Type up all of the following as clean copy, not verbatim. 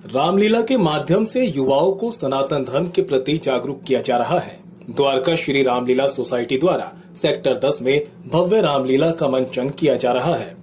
रामलीला के माध्यम से युवाओं को सनातन धर्म के प्रति जागरूक किया जा रहा है। द्वारका श्री रामलीला सोसाइटी द्वारा सेक्टर 10 में भव्य रामलीला का मंचन किया जा रहा है।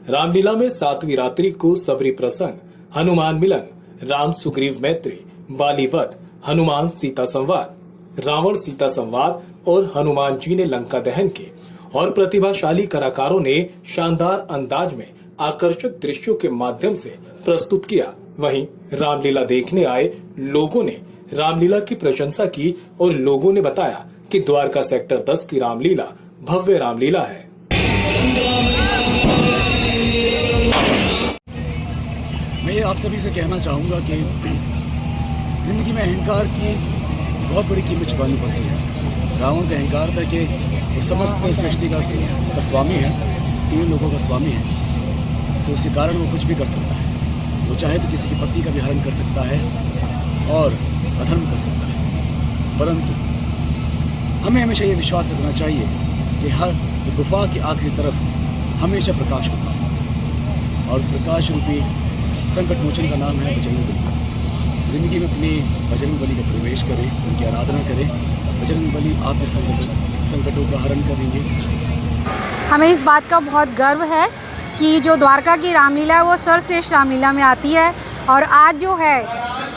रामलीला में 7वीं रात्रि को सबरी प्रसंग, हनुमान मिलन, राम सुग्रीव मैत्री, बाली वध, हनुमान सीता संवाद, रावण सीता संवाद और हनुमान जी ने लंका दहन के और प्रतिभाशाली कलाकारों ने शानदार अंदाज में आकर्षक दृश्यों के माध्यम से प्रस्तुत किया। वहीं रामलीला देखने आए लोगों ने रामलीला की प्रशंसा की और लोगों ने बताया कि द्वारका सेक्टर 10 की रामलीला भव्य रामलीला है। मैं आप सभी से कहना चाहूँगा कि जिंदगी में अहंकार की बहुत बड़ी कीमत चुकानी पड़ती है। रावण का अहंकार था कि वो समस्त सृष्टि का स्वामी है, 3 लोगों का स्वामी है, तो उसके कारण वो कुछ भी कर सकता है। वो चाहे तो किसी की पत्नी का भी हरण कर सकता है और अधर्म कर सकता है, परंतु हमें हमेशा ये विश्वास रखना चाहिए कि हर गुफा की आखिरी तरफ हमेशा प्रकाश होता है और उस प्रकाश रूपी संकट मोचन का नाम है बजरंग बली। जिंदगी में अपनी बजरंग बली का प्रवेश करें, उनकी आराधना करें। बजरंग बली आपके संकटों का हरण करेंगे। हमें इस बात का बहुत गर्व है कि जो द्वारका की रामलीला है वो सर्वश्रेष्ठ रामलीला में आती है। और आज जो है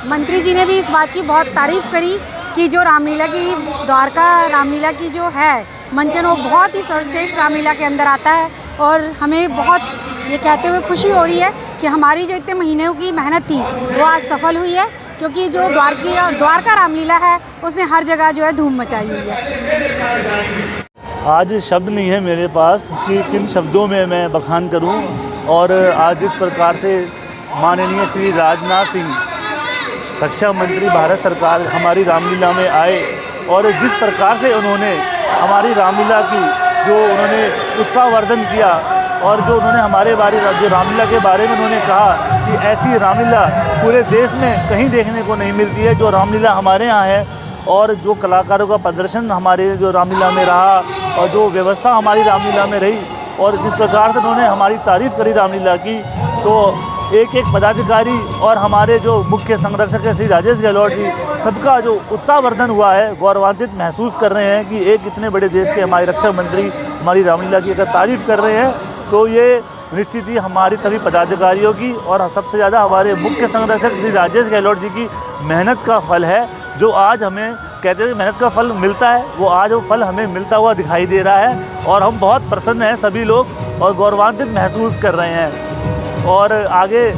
मंत्री जी ने भी इस बात की बहुत तारीफ़ करी कि जो रामलीला की द्वारका रामलीला की जो है मंचन वो बहुत ही सर्वश्रेष्ठ रामलीला के अंदर आता है। और हमें बहुत ये कहते हुए खुशी हो रही है कि हमारी जो इतने महीनों की मेहनत थी वो आज सफल हुई है, क्योंकि जो द्वारका रामलीला है उसने हर जगह जो है धूम मचाई हुई है। आज शब्द नहीं है मेरे पास कि किन शब्दों में मैं बखान करूं। और आज जिस प्रकार से माननीय श्री राजनाथ सिंह रक्षा मंत्री भारत सरकार हमारी रामलीला में आए और जिस प्रकार से उन्होंने हमारी रामलीला की जो उन्होंने उत्साहवर्धन किया और जो उन्होंने हमारे बारे जो रामलीला के बारे में उन्होंने कहा कि ऐसी रामलीला पूरे देश में कहीं देखने को नहीं मिलती है जो रामलीला हमारे यहाँ है। और जो कलाकारों का प्रदर्शन हमारे जो रामलीला में रहा और जो व्यवस्था हमारी रामलीला में रही और जिस प्रकार से उन्होंने हमारी तारीफ़ करी रामलीला की, तो एक एक पदाधिकारी और हमारे जो मुख्य संरक्षक है श्री राजेश गहलोत जी, सबका जो उत्साहवर्धन हुआ है, गौरवान्वित महसूस कर रहे हैं कि एक इतने बड़े देश के हमारे रक्षा मंत्री हमारी रामलीला की अगर तारीफ़ कर रहे हैं तो ये निश्चित ही हमारी सभी पदाधिकारियों की और सबसे ज़्यादा हमारे मुख्य संरक्षक श्री राजेश गहलोत जी की मेहनत का फल है। जो आज हमें कहते हैं मेहनत का फल मिलता है, वो आज वो फल हमें मिलता हुआ दिखाई दे रहा है और हम बहुत प्रसन्न हैं सभी लोग और गौरवान्वित महसूस कर रहे हैं। और आगे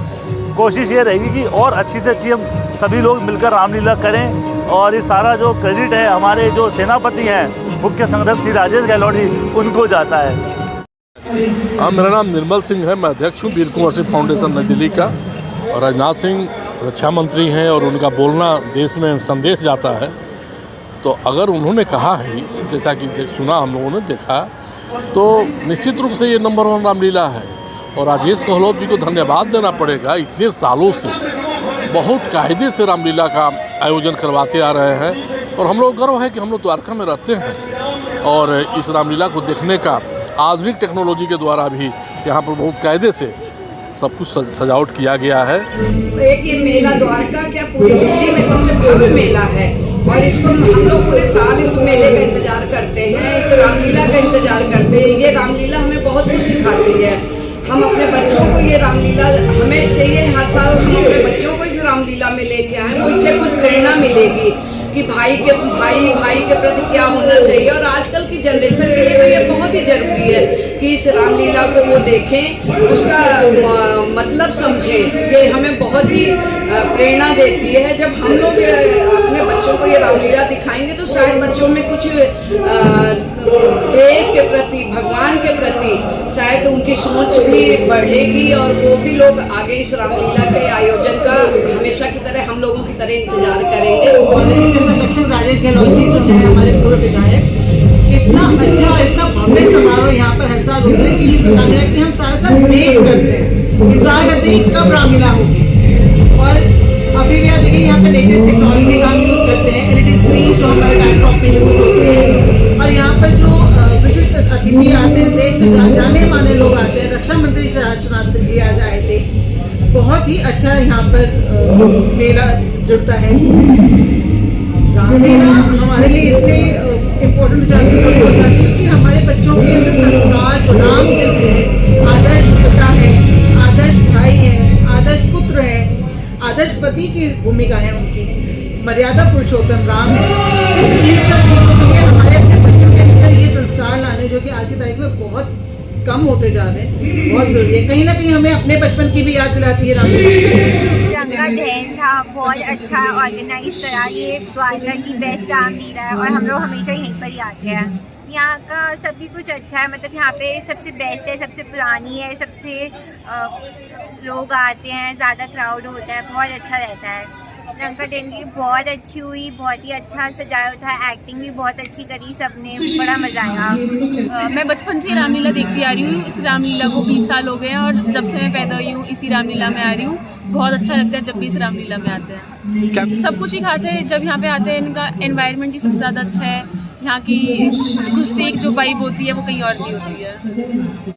कोशिश ये रहेगी कि और अच्छी से अच्छी हम सभी लोग मिलकर रामलीला करें और ये सारा जो क्रेडिट है हमारे जो सेनापति हैं मुख्य संरक्षक श्री राजेश गहलोत जी, उनको जाता है। मेरा नाम निर्मल सिंह है, मैं अध्यक्ष हूँ वीर कुंवर सिंह फाउंडेशन नई दिल्ली का। और राजनाथ सिंह रक्षा मंत्री हैं और उनका बोलना देश में संदेश जाता है। तो अगर उन्होंने कहा है, जैसा कि सुना हम लोगों ने देखा, तो निश्चित रूप से ये नंबर 1 रामलीला है। और राजेश गहलोत जी को धन्यवाद देना पड़ेगा, इतने सालों से बहुत कायदे से रामलीला का आयोजन करवाते आ रहे हैं। और हम लोग गर्व है कि हम लोग द्वारका में रहते हैं और इस रामलीला को देखने का आधुनिक टेक्नोलॉजी के द्वारा भी यहाँ पर बहुत कायदे से सब कुछ सजावट किया गया है। एक ये मेला द्वारका क्या पूरी दिल्ली में सबसे भव्य मेला है और इसको हम लोग पूरे साल इस मेले का इंतजार करते हैं, इस रामलीला का इंतजार करते हैं। ये रामलीला हमें बहुत कुछ सिखाती है। हम अपने बच्चों को ये रामलीला हमें चाहिए, हर साल हम अपने बच्चों को इस रामलीला में लेके आए, वो इससे कुछ प्रेरणा मिलेगी कि भाई के प्रति क्या होना चाहिए। और आजकल की जनरेशन के लिए तो ये बहुत ही जरूरी है कि इस रामलीला को वो देखें, उसका मतलब समझें। ये हमें बहुत ही प्रेरणा देती है। जब हम लोग अपने बच्चों को ये रामलीला दिखाएंगे तो शायद बच्चों में कुछ देश के प्रति, भगवान के प्रति शायद उनकी सोच भी बढ़ेगी और वो भी लोग आगे इस रामलीला के आयोजन का हमेशा की तरह हम लोगों की तरह इंतजार करेंगे। और इसके संरक्षक राजेश गहलोत जी जो है हमारे पूर्व विधायक, इतना अच्छा और इतना भव्य समारोह यहाँ पर हर साल होता है कि इस रामलीला की हम सारा साल वेट करते हैं, इंतजार करते हैं कब रामलीला होगी। और अभी भी आप देखिए यहाँ पर लेटेस्ट टेक्नोलॉजी का हम यूज़ करते हैं, एलईडी स्क्रीन जो हमारे लैपटॉप में यूज़ होते हैं। और यहाँ पर जो विशिष्ट अतिथि आते हैं, देश में जाने माने लोग आते हैं। रक्षा मंत्री श्री राजनाथ सिंह जी आज आए थे, बहुत बहुत ही अच्छा यहाँ पर मेला जुड़ता है। रामलीला हमारे लिए इसलिए इम्पोर्टेंट हो जाती है कि हमारे बच्चों के अंदर संस्कार जो राम के हैं, आदर्श पिता है, आदर्श भाई है, आदर्श पुत्र है, आदर्श पति की भूमिका है उनकी, मर्यादा पुरुषोत्तम राम है। इन सब चीज़ों के लिए हमारे अपने बच्चों के अंदर ये संस्कार लाने जो कि आज की तारीख में बहुत कम होते जा रहे हैं, बहुत जरूरी है। कहीं ना कहीं हमें अपने बचपन की भी याद दिलाती है रामलीला। रंगा दहन था, बहुत अच्छा ऑर्गेनाइज करा। ये द्वारका की बेस्ट रामलीला है और हम लोग हमेशा यहीं पर ही आते हैं। यहाँ का सभी कुछ अच्छा है, मतलब यहाँ पे सबसे बेस्ट है, सबसे पुरानी है, सबसे लोग आते हैं, ज़्यादा क्राउड होता है, बहुत अच्छा रहता है। रंगा दहन की बहुत अच्छी हुई, बहुत ही अच्छा सजाया था, एक्टिंग भी बहुत अच्छी करी सबने, बड़ा मज़ा आया। मैं बचपन से रामलीला देखती आ रही हूँ। इस रामलीला को 20 साल हो गए हैं और जब से मैं पैदा हुई हूँ इसी रामलीला में आ रही हूँ। बहुत अच्छा लगता है जब भी इस रामलीला में आते हैं। सब कुछ ही खास है जब यहाँ पे आते हैं। इनका एनवायरनमेंट ही सबसे ज़्यादा अच्छा है। यहाँ की घुसते एक जो वाइब होती है वो कहीं और नहीं होती है।